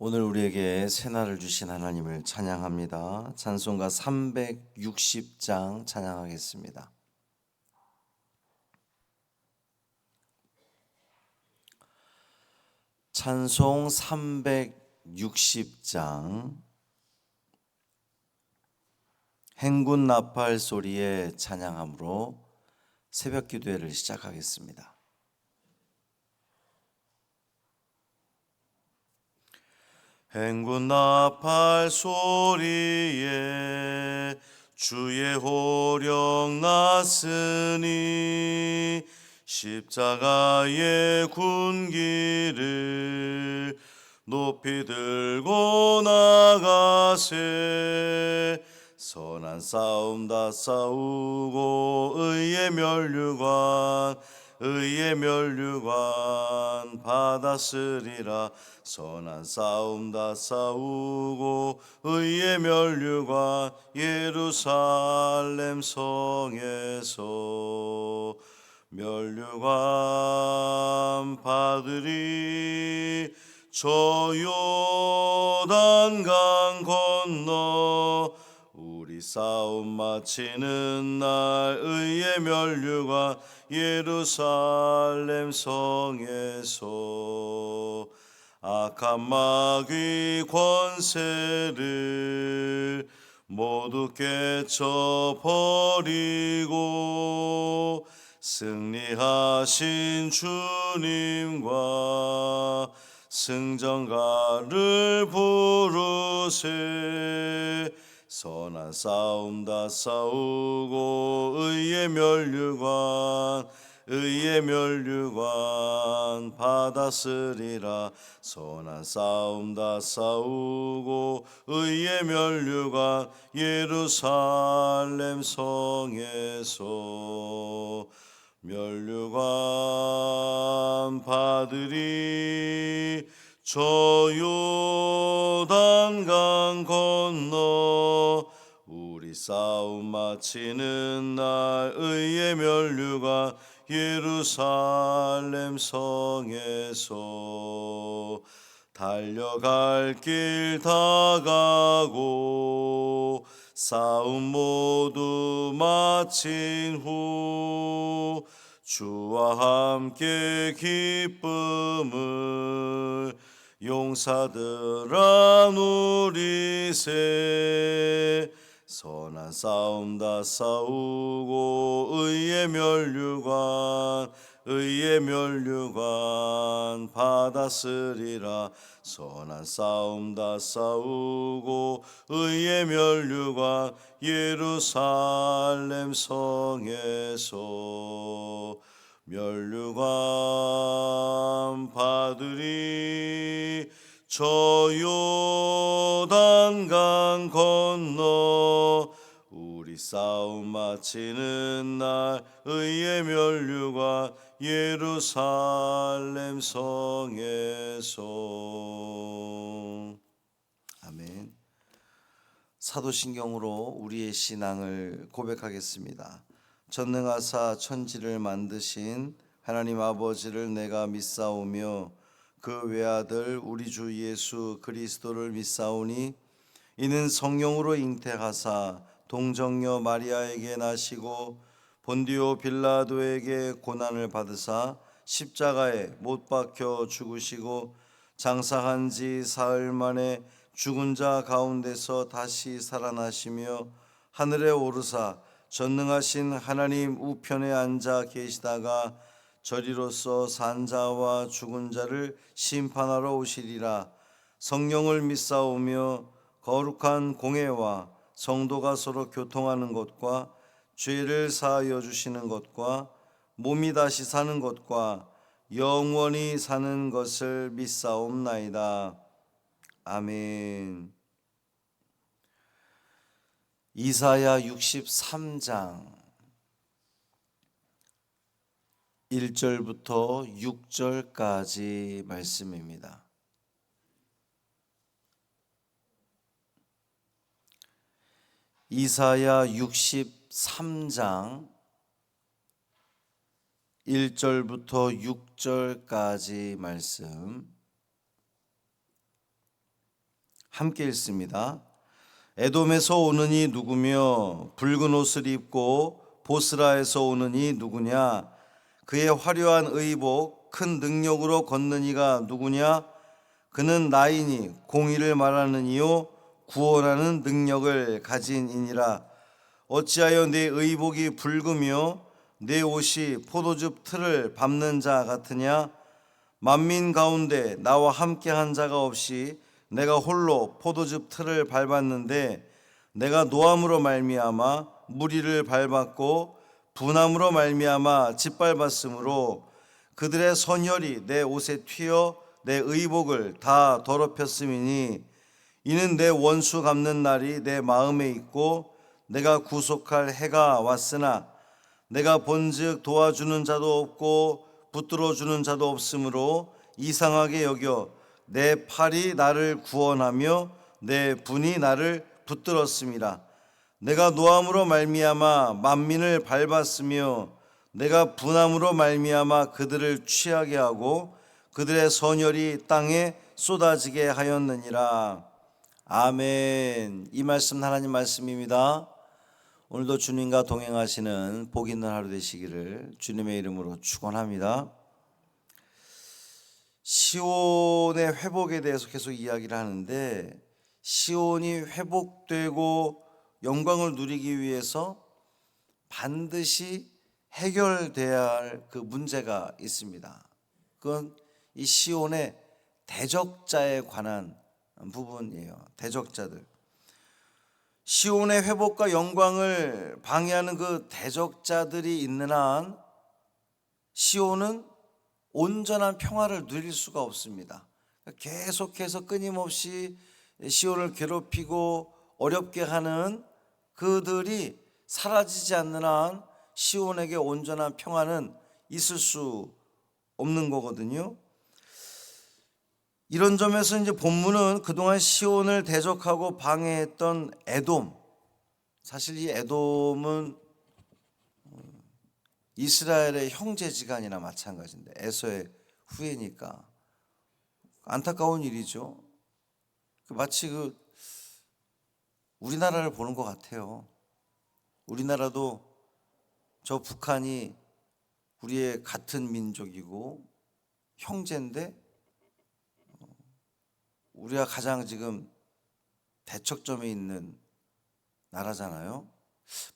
오늘 우리에게 새날을 주신 하나님을 찬양합니다. 찬송가 360장 찬양하겠습니다. 찬송 360장 행군 나팔 소리에 찬양함으로 새벽 기도회를 시작하겠습니다. 행군 나팔 소리에 주의 호령 났으니 십자가의 군기를 높이 들고 나가세. 선한 싸움 다 싸우고 의의 면류관 받았으리라. 선한 싸움 다 싸우고 의의 면류관 예루살렘 성에서 면류관 받으리. 저 요단강 건너 우리 싸움 마치는 날 의의 면류관 예루살렘 성에서 악한 마귀 권세를 모두 깨쳐버리고 승리하신 주님과 승전가를 부르세. 선한 싸움 다 싸우고 의의 면류관 받았으리라. 선한 싸움 다 싸우고 의의 면류관 예루살렘 성에서 면류관 받으리. 저 요단강 건너 우리 싸움 마치는 날 의의 면류관 예루살렘 성에서 달려갈 길 다 가고 싸움 모두 마친 후 주와 함께 기쁨을 용사들아 누리세. 선한 싸움 다 싸우고 의의 면류관 받았으리라. 선한 싸움 다 싸우고 의의 면류관 예루살렘 성에서 면류관 받으리. 저 요단강 건너 우리 싸움 마치는 날 의의 면류관 예루살렘 성에서. 아멘. 사도신경으로 우리의 신앙을 고백하겠습니다. 전능하사 천지를 만드신 하나님 아버지를 내가 믿사오며 그 외아들 우리 주 예수 그리스도를 믿사오니 이는 성령으로 잉태하사 동정녀 마리아에게 나시고 본디오 빌라도에게 고난을 받으사 십자가에 못 박혀 죽으시고 장사한 지 사흘 만에 죽은 자 가운데서 다시 살아나시며 하늘에 오르사 전능하신 하나님 우편에 앉아 계시다가 저리로서 산 자와 죽은 자를 심판하러 오시리라. 성령을 믿사오며 거룩한 공회와 성도가 서로 교통하는 것과 죄를 사하여 주시는 것과 몸이 다시 사는 것과 영원히 사는 것을 믿사옵나이다. 아멘. 이사야 63장 1절부터 6절까지 말씀입니다. 이사야 63장 1절부터 6절까지 말씀. 함께 읽습니다. 에돔에서 오는 이 누구며 붉은 옷을 입고 보스라에서 오는 이 누구냐? 그의 화려한 의복 큰 능력으로 걷는 이가 누구냐? 그는 나이니 공의를 말하는 이요 구원하는 능력을 가진 이니라. 어찌하여 내 의복이 붉으며 내 옷이 포도즙 틀을 밟는 자 같으냐? 만민 가운데 나와 함께한 자가 없이 내가 홀로 포도즙 틀을 밟았는데 내가 노함으로 말미암아 무리를 밟았고 분함으로 말미암아 짓밟았으므로 그들의 선혈이 내 옷에 튀어 내 의복을 다 더럽혔음이니 이는 내 원수 갚는 날이 내 마음에 있고 내가 구속할 해가 왔으나 내가 본즉 도와주는 자도 없고 붙들어주는 자도 없으므로 이상하게 여겨 내 팔이 나를 구원하며 내 분이 나를 붙들었음이라. 내가 노함으로 말미암아 만민을 밟았으며 내가 분함으로 말미암아 그들을 취하게 하고 그들의 선혈이 땅에 쏟아지게 하였느니라. 아멘. 이 말씀 하나님 말씀입니다. 오늘도 주님과 동행하시는 복 있는 하루 되시기를 주님의 이름으로 축원합니다. 시온의 회복에 대해서 계속 이야기를 하는데 시온이 회복되고 영광을 누리기 위해서 반드시 해결돼야 할 그 문제가 있습니다. 그건 이 시온의 대적자에 관한 부분이에요. 대적자들. 시온의 회복과 영광을 방해하는 그 대적자들이 있는 한 시온은 온전한 평화를 누릴 수가 없습니다. 계속해서 끊임없이 시온을 괴롭히고 어렵게 하는 그들이 사라지지 않는 한 시온에게 온전한 평화는 있을 수 없는 거거든요. 이런 점에서 이제 본문은 그동안 시온을 대적하고 방해했던 에돔, 사실 이 에돔은 이스라엘의 형제지간이나 마찬가지인데 에서의 후예니까 안타까운 일이죠. 마치 우리나라를 보는 것 같아요. 우리나라도 저 북한이 우리의 같은 민족이고 형제인데 우리가 가장 지금 대척점에 있는 나라잖아요.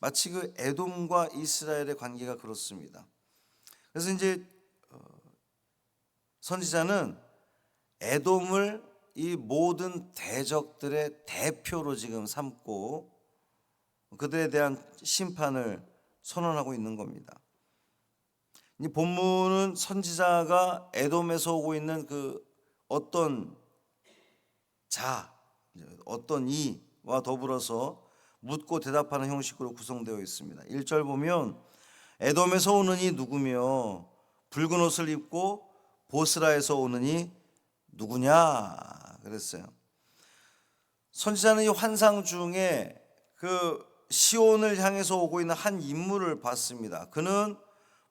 마치 에돔과 이스라엘의 관계가 그렇습니다. 그래서 이제 선지자는 에돔을 이 모든 대적들의 대표로 지금 삼고 그들에 대한 심판을 선언하고 있는 겁니다. 이 본문은 선지자가 에돔에서 오고 있는 어떤 이와 더불어서 묻고 대답하는 형식으로 구성되어 있습니다. 1절 보면 에돔에서 오는 이 누구며 붉은 옷을 입고 보스라에서 오는 이 누구냐 그랬어요. 선지자는 이 환상 중에 시온을 향해서 오고 있는 한 인물을 봤습니다. 그는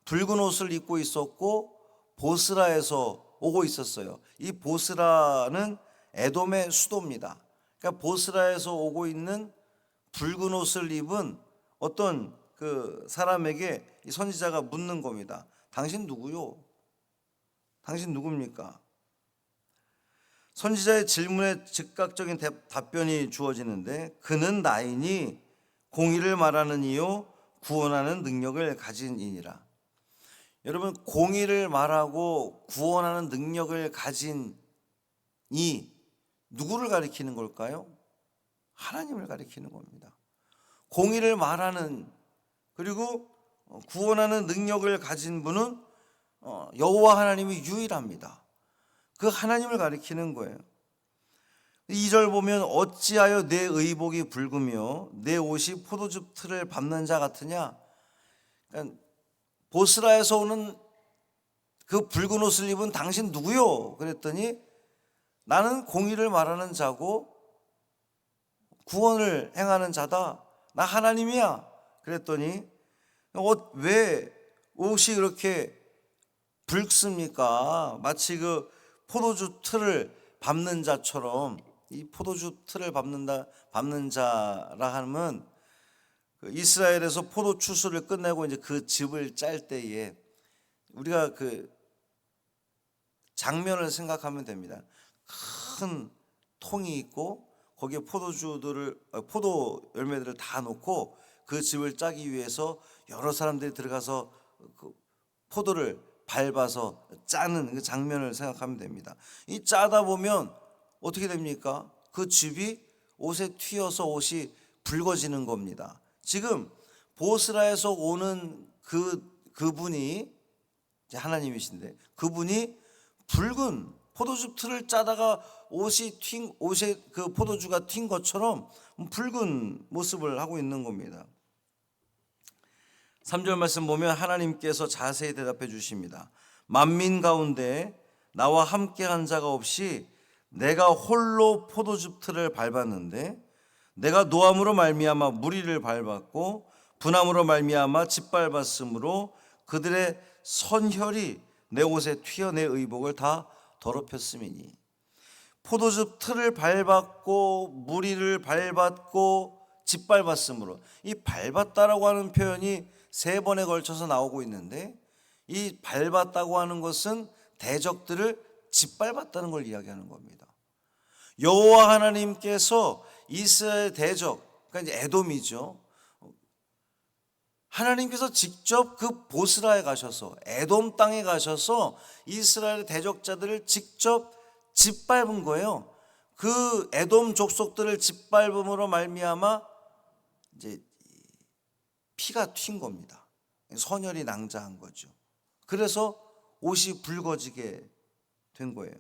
붉은 옷을 입고 있었고 보스라에서 오고 있었어요. 이 보스라는 에돔의 수도입니다. 그러니까 보스라에서 오고 있는 붉은 옷을 입은 어떤 사람에게 이 선지자가 묻는 겁니다. 당신 누구요? 당신 누굽니까? 선지자의 질문에 즉각적인 답변이 주어지는데 그는 나이니 공의를 말하는 이요 구원하는 능력을 가진 이니라. 여러분, 공의를 말하고 구원하는 능력을 가진 이 누구를 가리키는 걸까요? 하나님을 가리키는 겁니다. 공의를 말하는 그리고 구원하는 능력을 가진 분은 여호와 하나님이 유일합니다. 그 하나님을 가리키는 거예요. 2절 보면 어찌하여 내 의복이 붉으며 내 옷이 포도즙 틀을 밟는 자 같으냐. 그러니까 보스라에서 오는 그 붉은 옷을 입은 당신 누구요? 그랬더니 나는 공의를 말하는 자고 구원을 행하는 자다. 나 하나님이야. 그랬더니 왜 옷이 그렇게 붉습니까? 마치 포도주 틀을 밟는 자처럼 이 포도주 틀을 밟는 자라 하면 그 이스라엘에서 포도 추수를 끝내고 이제 그 즙을 짤 때에 우리가 그 장면을 생각하면 됩니다. 큰 통이 있고 거기에 포도 열매들을 다 놓고 그 즙을 짜기 위해서 여러 사람들이 들어가서 그 포도를 밟아서 짜는 그 장면을 생각하면 됩니다. 이 짜다 보면 어떻게 됩니까? 그 즙이 옷에 튀어서 옷이 붉어지는 겁니다. 지금 보스라에서 오는 그분이 하나님이신데 그분이 붉은 포도주 틀을 짜다가 옷에 그 포도주가 튄 것처럼 붉은 모습을 하고 있는 겁니다. 3절 말씀 보면 하나님께서 자세히 대답해 주십니다. 만민 가운데 나와 함께한 자가 없이 내가 홀로 포도주 틀을 밟았는데 내가 노함으로 말미암아 무리를 밟았고 분함으로 말미암아 짓밟았으므로 그들의 선혈이 내 옷에 튀어 내 의복을 다 더럽혔음이니. 포도즙 틀을 밟았고 무리를 밟았고 짓밟았으므로, 이 밟았다라고 하는 표현이 3번에 걸쳐서 나오고 있는데 이 밟았다고 하는 것은 대적들을 짓밟았다는 걸 이야기하는 겁니다. 여호와 하나님께서 이스라엘 대적, 그러니까 이제 에돔이죠. 하나님께서 직접 그 보스라에 가셔서 에돔 땅에 가셔서 이스라엘의 대적자들을 직접 짓밟은 거예요. 그 에돔 족속들을 짓밟음으로 말미암아 이제 피가 튄 겁니다. 선혈이 낭자한 거죠. 그래서 옷이 붉어지게 된 거예요.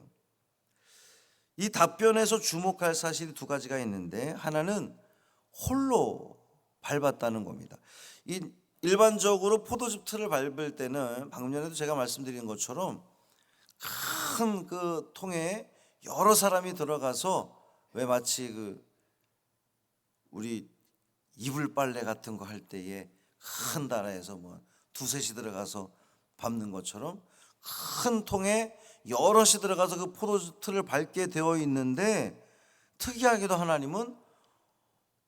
이 답변에서 주목할 사실이 2가지가 있는데 하나는 홀로 밟았다는 겁니다. 일반적으로 포도즙 틀을 밟을 때는 방금 전에도 제가 말씀드린 것처럼 큰 그 통에 여러 사람이 들어가서 왜 마치 그 우리 이불 빨래 같은 거 할 때에 큰 나라에서 뭐 2-3이 들어가서 밟는 것처럼 큰 통에 여럿이 들어가서 그 포도주 틀을 밟게 되어 있는데 특이하게도 하나님은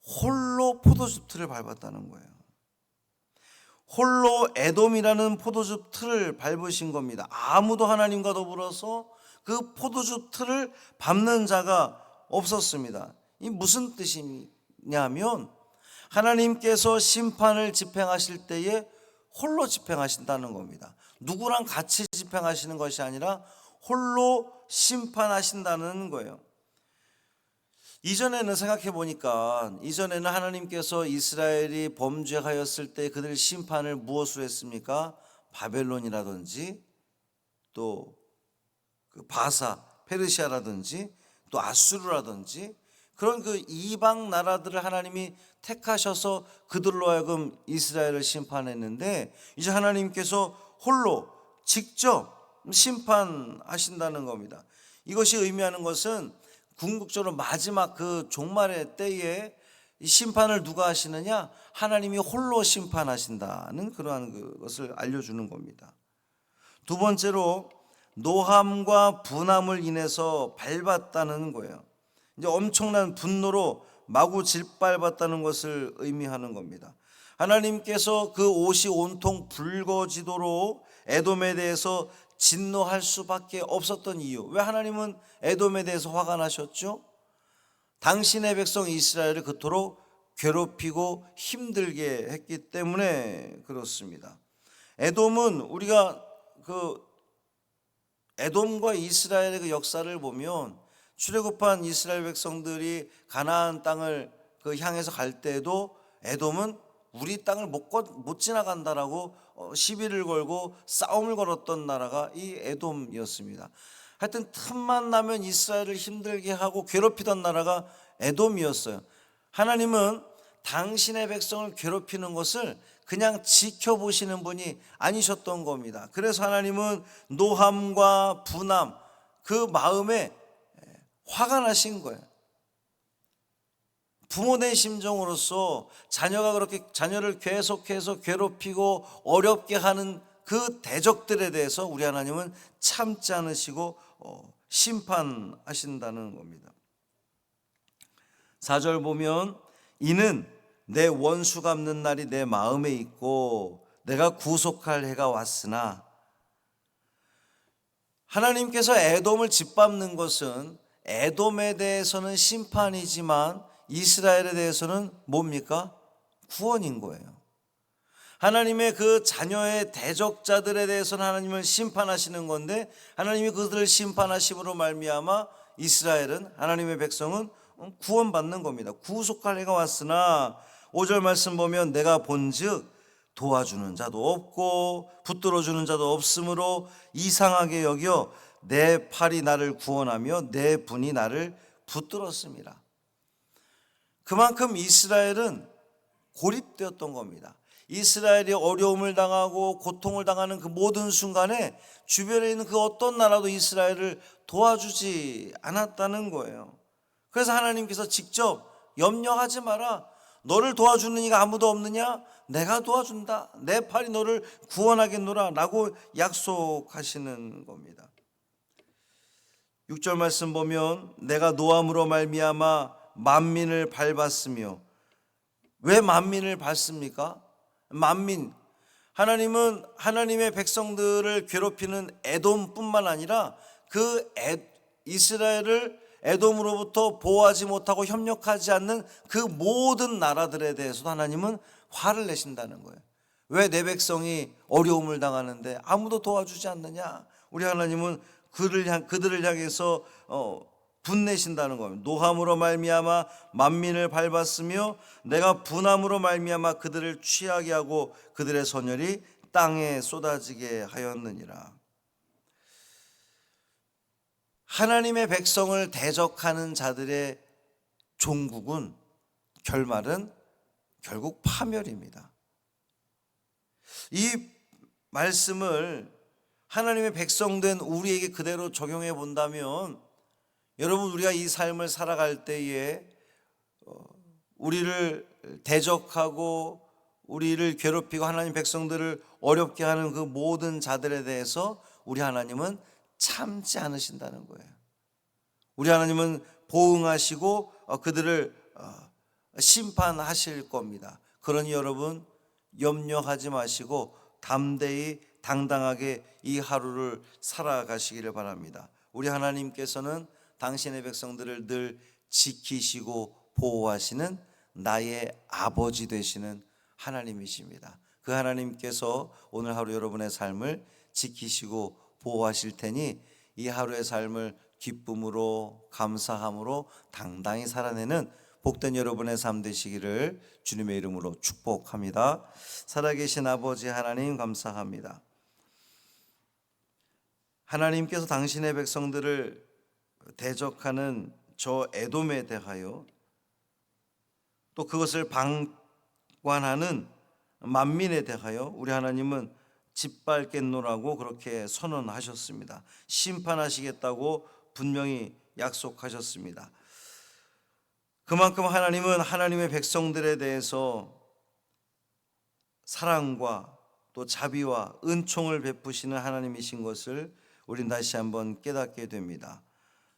홀로 포도주 틀을 밟았다는 거예요. 홀로 에돔이라는 포도주 틀을 밟으신 겁니다. 아무도 하나님과 더불어서 그 포도주 틀을 밟는 자가 없었습니다. 이 무슨 뜻이냐면 하나님께서 심판을 집행하실 때에 홀로 집행하신다는 겁니다. 누구랑 같이 집행하시는 것이 아니라 홀로 심판하신다는 거예요. 이전에는 생각해 보니까 이전에는 하나님께서 이스라엘이 범죄하였을 때 그들 심판을 무엇으로 했습니까? 바벨론이라든지 또 그 바사 페르시아라든지 또 아수르라든지 그런 그 이방 나라들을 하나님이 택하셔서 그들로 하여금 이스라엘을 심판했는데 이제 하나님께서 홀로 직접 심판하신다는 겁니다. 이것이 의미하는 것은 궁극적으로 마지막 그 종말의 때에 이 심판을 누가 하시느냐? 하나님이 홀로 심판하신다는 그러한 것을 알려주는 겁니다. 2번째로 노함과 분함을 인해서 밟았다는 거예요. 이제 엄청난 분노로 마구 짓밟았다는 것을 의미하는 겁니다. 하나님께서 그 옷이 온통 붉어지도록 에돔에 대해서 진노할 수밖에 없었던 이유, 왜 하나님은 에돔에 대해서 화가 나셨죠? 당신의 백성 이스라엘을 그토록 괴롭히고 힘들게 했기 때문에 그렇습니다. 에돔은 우리가 그 에돔과 이스라엘의 그 역사를 보면 출애굽한 이스라엘 백성들이 가나안 땅을 그 향해서 갈 때에도 에돔은 우리 땅을 못 지나간다라고 시비를 걸고 싸움을 걸었던 나라가 이 에돔이었습니다. 하여튼 틈만 나면 이스라엘을 힘들게 하고 괴롭히던 나라가 에돔이었어요. 하나님은 당신의 백성을 괴롭히는 것을 그냥 지켜보시는 분이 아니셨던 겁니다. 그래서 하나님은 노함과 분함, 그 마음에 화가 나신 거예요. 부모된 심정으로서 자녀가 그렇게 자녀를 계속해서 괴롭히고 어렵게 하는 그 대적들에 대해서 우리 하나님은 참지 않으시고 심판하신다는 겁니다. 4절 보면 이는 내 원수 갚는 날이 내 마음에 있고 내가 구속할 해가 왔으나, 하나님께서 에돔을 짓밟는 것은 에돔에 대해서는 심판이지만 이스라엘에 대해서는 뭡니까? 구원인 거예요. 하나님의 그 자녀의 대적자들에 대해서는 하나님을 심판하시는 건데, 하나님이 그들을 심판하심으로 말미암아 이스라엘은, 하나님의 백성은 구원받는 겁니다. 구속할 해가 왔으나 5절 말씀 보면 내가 본즉 도와주는 자도 없고 붙들어주는 자도 없으므로 이상하게 여겨 내 팔이 나를 구원하며 내 분이 나를 붙들었습니다. 그만큼 이스라엘은 고립되었던 겁니다. 이스라엘이 어려움을 당하고 고통을 당하는 그 모든 순간에 주변에 있는 그 어떤 나라도 이스라엘을 도와주지 않았다는 거예요. 그래서 하나님께서 직접 염려하지 마라, 너를 도와주는 이가 아무도 없느냐? 내가 도와준다, 내 팔이 너를 구원하겠노라 라고 약속하시는 겁니다. 6절 말씀 보면 내가 노함으로 말미암아 만민을 밟았으며, 왜 만민을 밟습니까? 만민, 하나님은 하나님의 백성들을 괴롭히는 에돔뿐만 아니라 그 이스라엘을 에돔으로부터 보호하지 못하고 협력하지 않는 그 모든 나라들에 대해서도 하나님은 화를 내신다는 거예요. 왜 내 백성이 어려움을 당하는데 아무도 도와주지 않느냐? 우리 하나님은 그들을 향해서 분내신다는 겁니다. 노함으로 말미암아 만민을 밟았으며 내가 분함으로 말미암아 그들을 취하게 하고 그들의 선열이 땅에 쏟아지게 하였느니라. 하나님의 백성을 대적하는 자들의 종국은, 결말은 결국 파멸입니다. 이 말씀을 하나님의 백성된 우리에게 그대로 적용해 본다면, 여러분, 우리가 이 삶을 살아갈 때에 우리를 대적하고 우리를 괴롭히고 하나님 백성들을 어렵게 하는 그 모든 자들에 대해서 우리 하나님은 참지 않으신다는 거예요. 우리 하나님은 보응하시고 그들을 심판하실 겁니다. 그러니 여러분, 염려하지 마시고 담대히 당당하게 이 하루를 살아가시기를 바랍니다. 우리 하나님께서는 당신의 백성들을 늘 지키시고 보호하시는 나의 아버지 되시는 하나님이십니다. 그 하나님께서 오늘 하루 여러분의 삶을 지키시고 보호하실 테니 이 하루의 삶을 기쁨으로 감사함으로 당당히 살아내는 복된 여러분의 삶 되시기를 주님의 이름으로 축복합니다. 살아계신 아버지 하나님, 감사합니다. 하나님께서 당신의 백성들을 대적하는 저 에돔에 대하여, 또 그것을 방관하는 만민에 대하여 우리 하나님은 짓밟겠노라고 그렇게 선언하셨습니다. 심판하시겠다고 분명히 약속하셨습니다. 그만큼 하나님은 하나님의 백성들에 대해서 사랑과 또 자비와 은총을 베푸시는 하나님이신 것을 우린 다시 한번 깨닫게 됩니다.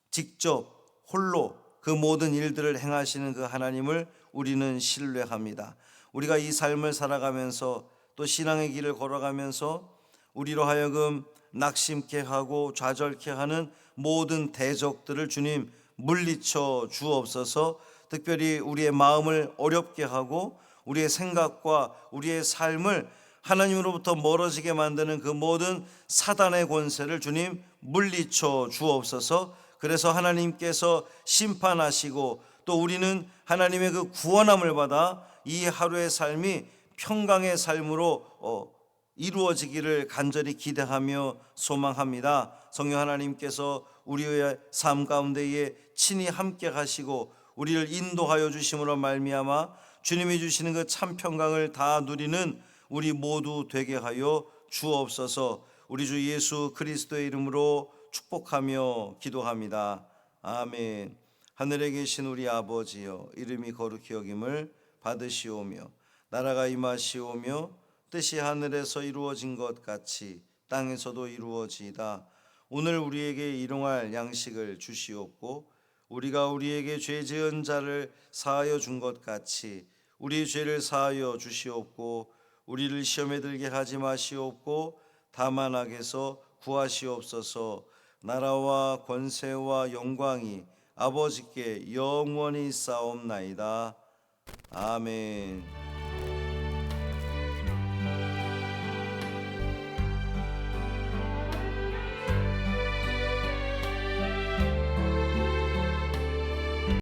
직접 홀로 그 모든 일들을 행하시는 그 하나님을 우리는 신뢰합니다. 우리가 이 삶을 살아가면서 또 신앙의 길을 걸어가면서 우리로 하여금 낙심케 하고 좌절케 하는 모든 대적들을 주님 물리쳐 주옵소서. 특별히 우리의 마음을 어렵게 하고 우리의 생각과 우리의 삶을 하나님으로부터 멀어지게 만드는 그 모든 사단의 권세를 주님 물리쳐 주옵소서. 그래서 하나님께서 심판하시고 또 우리는 하나님의 그 구원함을 받아 이 하루의 삶이 평강의 삶으로 이루어지기를 간절히 기대하며 소망합니다. 성령 하나님께서 우리의 삶 가운데에 친히 함께 하시고 우리를 인도하여 주심으로 말미암아 주님이 주시는 그 참 평강을 다 누리는 우리 모두 되게 하여 주옵소서. 우리 주 예수 그리스도의 이름으로 축복하며 기도합니다. 아멘. 하늘에 계신 우리 아버지여, 이름이 거룩히 여김을 받으시오며 나라가 임하시오며 뜻이 하늘에서 이루어진 것 같이 땅에서도 이루어지이다. 오늘 우리에게 일용할 양식을 주시옵고 우리가 우리에게 죄 지은 자를 사하여 준 것 같이 우리 죄를 사하여 주시옵고 우리를 시험에 들게 하지 마시옵고 다만 악에서 구하시옵소서. 나라와 권세와 영광이 아버지께 영원히 있사옵나이다. 아멘.